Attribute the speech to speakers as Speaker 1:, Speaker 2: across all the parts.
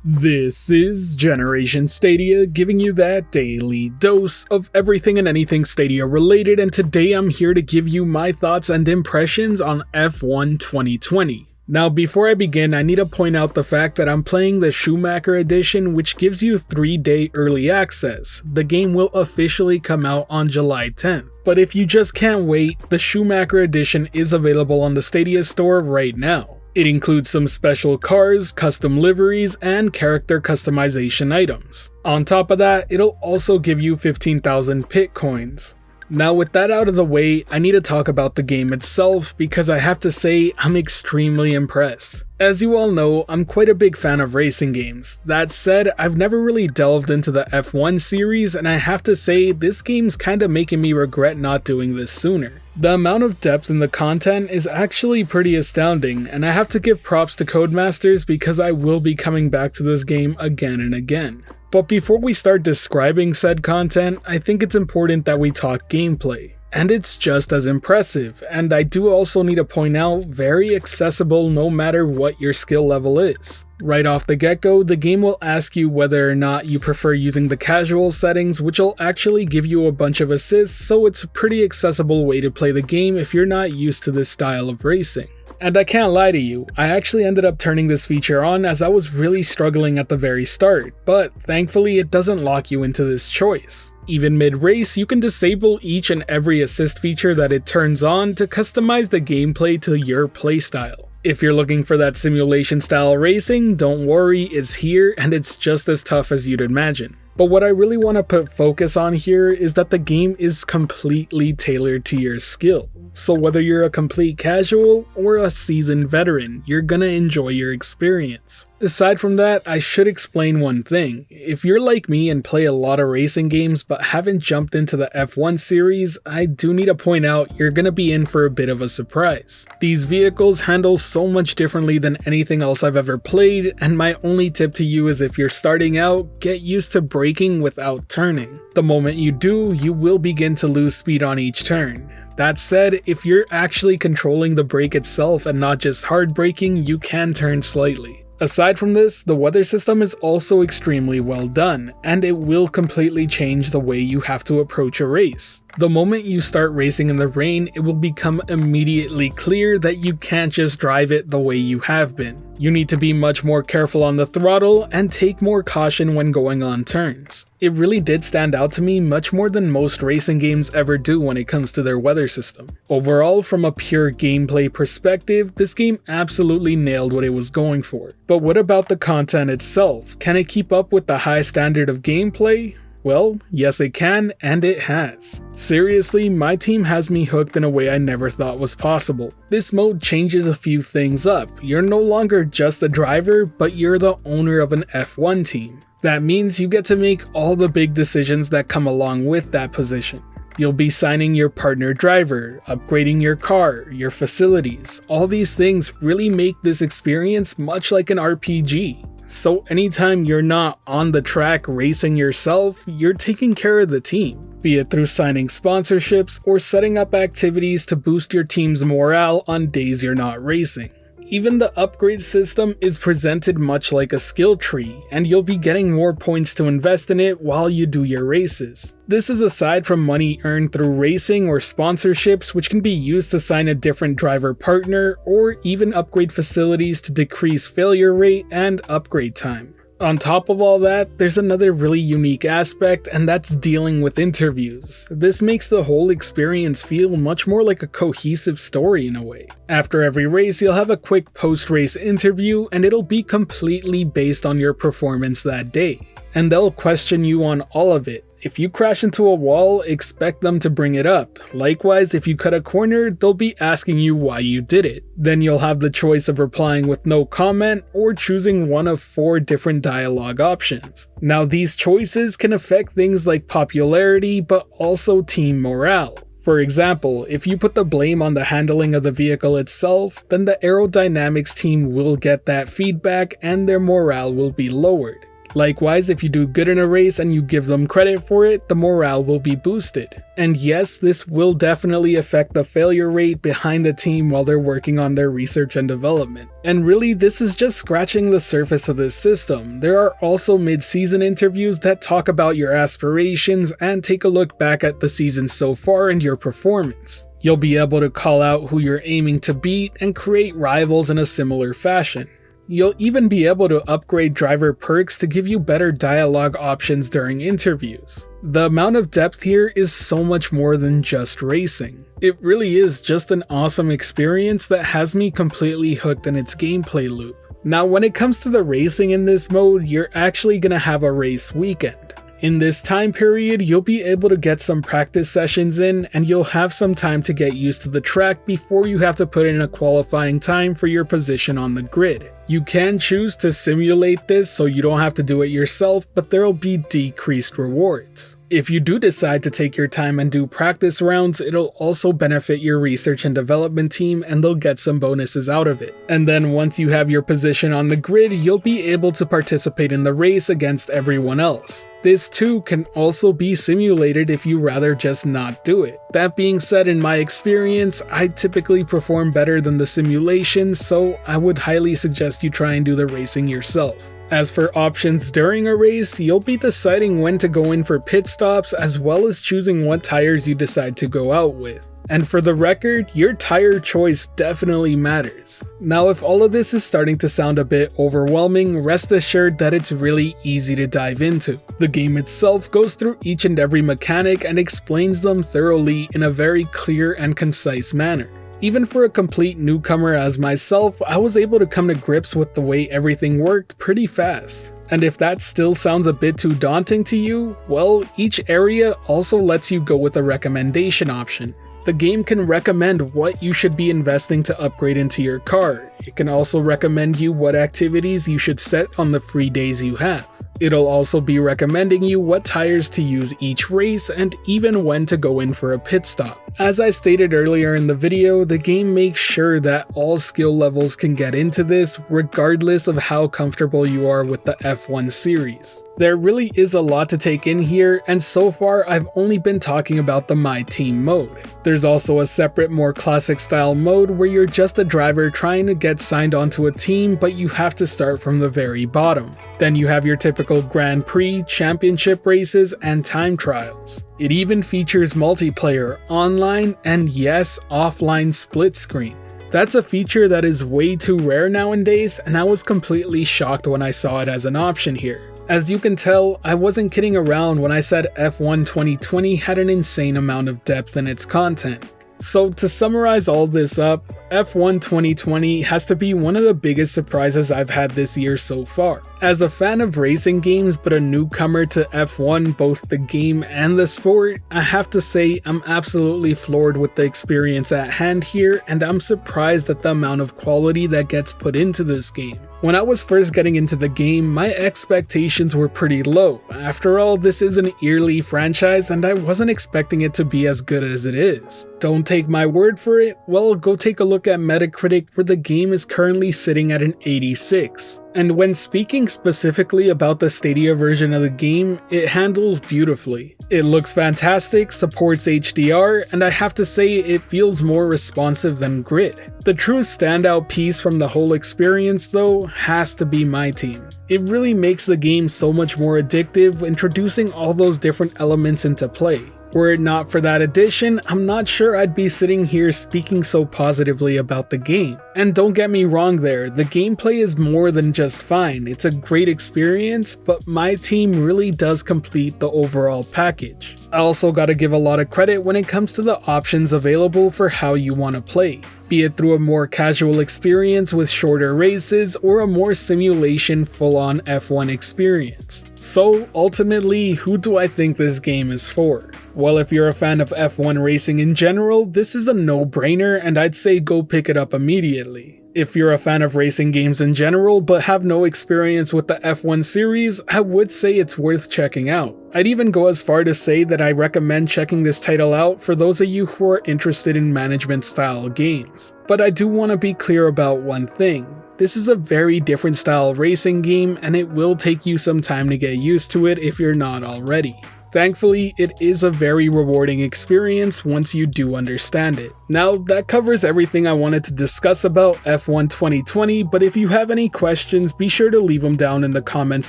Speaker 1: This is Generation Stadia, giving you that daily dose of everything and anything Stadia related, and today I'm here to give you my thoughts and impressions on F1 2020. Now before I begin, I need to point out the fact that I'm playing the Schumacher edition, which gives you 3-day early access. The game will officially come out on July 10th. But if you just can't wait, the Schumacher edition is available on the Stadia store right now. It includes some special cars, custom liveries, and character customization items. On top of that, it'll also give you 15,000 pit coins. Now with that out of the way, I need to talk about the game itself because I have to say I'm extremely impressed. As you all know, I'm quite a big fan of racing games. That said, I've never really delved into the F1 series, and I have to say this game's kinda making me regret not doing this sooner. The amount of depth in the content is actually pretty astounding, and I have to give props to Codemasters because I will be coming back to this game again and again. But before we start describing said content, I think it's important that we talk gameplay. And it's just as impressive, and I do also need to point out, very accessible no matter what your skill level is. Right off the get-go, the game will ask you whether or not you prefer using the casual settings, which will actually give you a bunch of assists, so it's a pretty accessible way to play the game if you're not used to this style of racing. And I can't lie to you, I actually ended up turning this feature on as I was really struggling at the very start, but thankfully it doesn't lock you into this choice. Even mid-race, you can disable each and every assist feature that it turns on to customize the gameplay to your playstyle. If you're looking for that simulation style racing, don't worry, it's here and it's just as tough as you'd imagine. But what I really want to put focus on here is that the game is completely tailored to your skill. So whether you're a complete casual or a seasoned veteran, you're gonna enjoy your experience. Aside from that, I should explain one thing. If you're like me and play a lot of racing games but haven't jumped into the F1 series, I do need to point out you're gonna be in for a bit of a surprise. These vehicles handle so much differently than anything else I've ever played, and my only tip to you is if you're starting out, get used to braking without turning. The moment you do, you will begin to lose speed on each turn. That said, if you're actually controlling the brake itself and not just hard braking, you can turn slightly. Aside from this, the weather system is also extremely well done, and it will completely change the way you have to approach a race. The moment you start racing in the rain, it will become immediately clear that you can't just drive it the way you have been. You need to be much more careful on the throttle and take more caution when going on turns. It really did stand out to me much more than most racing games ever do when it comes to their weather system. Overall, from a pure gameplay perspective, this game absolutely nailed what it was going for. But what about the content itself? Can it keep up with the high standard of gameplay? Well, yes it can, and it has. Seriously, my team has me hooked in a way I never thought was possible. This mode changes a few things up. You're no longer just a driver, but you're the owner of an F1 team. That means you get to make all the big decisions that come along with that position. You'll be signing your partner driver, upgrading your car, your facilities. All these things really make this experience much like an RPG. So anytime you're not on the track racing yourself, you're taking care of the team, be it through signing sponsorships or setting up activities to boost your team's morale on days you're not racing. Even the upgrade system is presented much like a skill tree, and you'll be getting more points to invest in it while you do your races. This is aside from money earned through racing or sponsorships, which can be used to sign a different driver partner or even upgrade facilities to decrease failure rate and upgrade time. On top of all that, there's another really unique aspect, and that's dealing with interviews. This makes the whole experience feel much more like a cohesive story in a way. After every race, you'll have a quick post-race interview, and it'll be completely based on your performance that day. And they'll question you on all of it. If you crash into a wall, expect them to bring it up. Likewise, if you cut a corner, they'll be asking you why you did it. Then you'll have the choice of replying with no comment or choosing one of 4 different dialogue options. Now these choices can affect things like popularity, but also team morale. For example, if you put the blame on the handling of the vehicle itself, then the aerodynamics team will get that feedback and their morale will be lowered. Likewise, if you do good in a race and you give them credit for it, the morale will be boosted. And yes, this will definitely affect the failure rate behind the team while they're working on their research and development. And really, this is just scratching the surface of this system. There are also mid-season interviews that talk about your aspirations and take a look back at the season so far and your performance. You'll be able to call out who you're aiming to beat and create rivals in a similar fashion. You'll even be able to upgrade driver perks to give you better dialogue options during interviews. The amount of depth here is so much more than just racing. It really is just an awesome experience that has me completely hooked in its gameplay loop. Now, when it comes to the racing in this mode, you're actually gonna have a race weekend. In this time period, you'll be able to get some practice sessions in, and you'll have some time to get used to the track before you have to put in a qualifying time for your position on the grid. You can choose to simulate this so you don't have to do it yourself, but there'll be decreased rewards. If you do decide to take your time and do practice rounds, it'll also benefit your research and development team and they'll get some bonuses out of it. And then once you have your position on the grid, you'll be able to participate in the race against everyone else. This too can also be simulated if you rather just not do it. That being said, in my experience, I typically perform better than the simulations, so I would highly suggest you try and do the racing yourself. As for options during a race, you'll be deciding when to go in for pit stops as well as choosing what tires you decide to go out with. And for the record, your tire choice definitely matters. Now, if all of this is starting to sound a bit overwhelming, rest assured that it's really easy to dive into. The game itself goes through each and every mechanic and explains them thoroughly in a very clear and concise manner. Even for a complete newcomer as myself, I was able to come to grips with the way everything worked pretty fast. And if that still sounds a bit too daunting to you, well, each area also lets you go with a recommendation option. The game can recommend what you should be investing to upgrade into your car. It can also recommend you what activities you should set on the free days you have. It'll also be recommending you what tires to use each race and even when to go in for a pit stop. As I stated earlier in the video, the game makes sure that all skill levels can get into this regardless of how comfortable you are with the F1 series. There really is a lot to take in here, and so far I've only been talking about the My Team mode. There's also a separate, more classic style mode where you're just a driver trying to get signed onto a team, but you have to start from the very bottom. Then you have your typical Grand Prix, championship races, and time trials. It even features multiplayer, online, and yes, offline split screen. That's a feature that is way too rare nowadays, and I was completely shocked when I saw it as an option here. As you can tell, I wasn't kidding around when I said F1 2020 had an insane amount of depth in its content. So to summarize all this up, F1 2020 has to be one of the biggest surprises I've had this year so far. As a fan of racing games but a newcomer to F1, both the game and the sport, I have to say I'm absolutely floored with the experience at hand here, and I'm surprised at the amount of quality that gets put into this game. When I was first getting into the game, my expectations were pretty low. After all, this is an yearly franchise and I wasn't expecting it to be as good as it is. Don't take my word for it? Well, go take a look at Metacritic, where the game is currently sitting at an 86. And when speaking specifically about the Stadia version of the game, it handles beautifully. It looks fantastic, supports HDR, and I have to say it feels more responsive than Grid. The true standout piece from the whole experience though has to be My Team. It really makes the game so much more addictive, introducing all those different elements into play. Were it not for that addition, I'm not sure I'd be sitting here speaking so positively about the game. And don't get me wrong there, the gameplay is more than just fine, it's a great experience, but My Team really does complete the overall package. I also gotta give a lot of credit when it comes to the options available for how you want to play, be it through a more casual experience with shorter races or a more simulation full-on F1 experience. So ultimately, who do I think this game is for? Well, if you're a fan of F1 racing in general, this is a no-brainer and I'd say go pick it up immediately. If you're a fan of racing games in general but have no experience with the F1 series, I would say it's worth checking out. I'd even go as far to say that I recommend checking this title out for those of you who are interested in management style games. But I do want to be clear about one thing. This is a very different style racing game, and it will take you some time to get used to it if you're not already. Thankfully, it is a very rewarding experience once you do understand it. Now, that covers everything I wanted to discuss about F1 2020, but if you have any questions, be sure to leave them down in the comments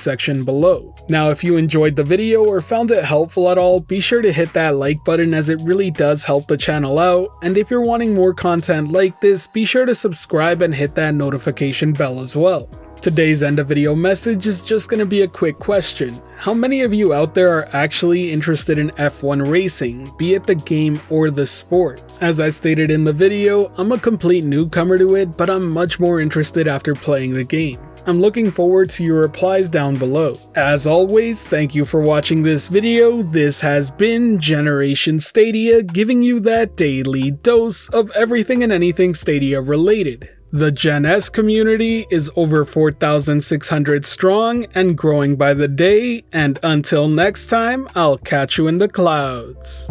Speaker 1: section below. Now, if you enjoyed the video or found it helpful at all, be sure to hit that like button as it really does help the channel out, and if you're wanting more content like this, be sure to subscribe and hit that notification bell as well. Today's end of video message is just going to be a quick question. How many of you out there are actually interested in F1 racing, be it the game or the sport? As I stated in the video, I'm a complete newcomer to it, but I'm much more interested after playing the game. I'm looking forward to your replies down below. As always, thank you for watching this video. This has been Generation Stadia, giving you that daily dose of everything and anything Stadia related. The Gen S community is over 4,600 strong and growing by the day, and until next time, I'll catch you in the clouds.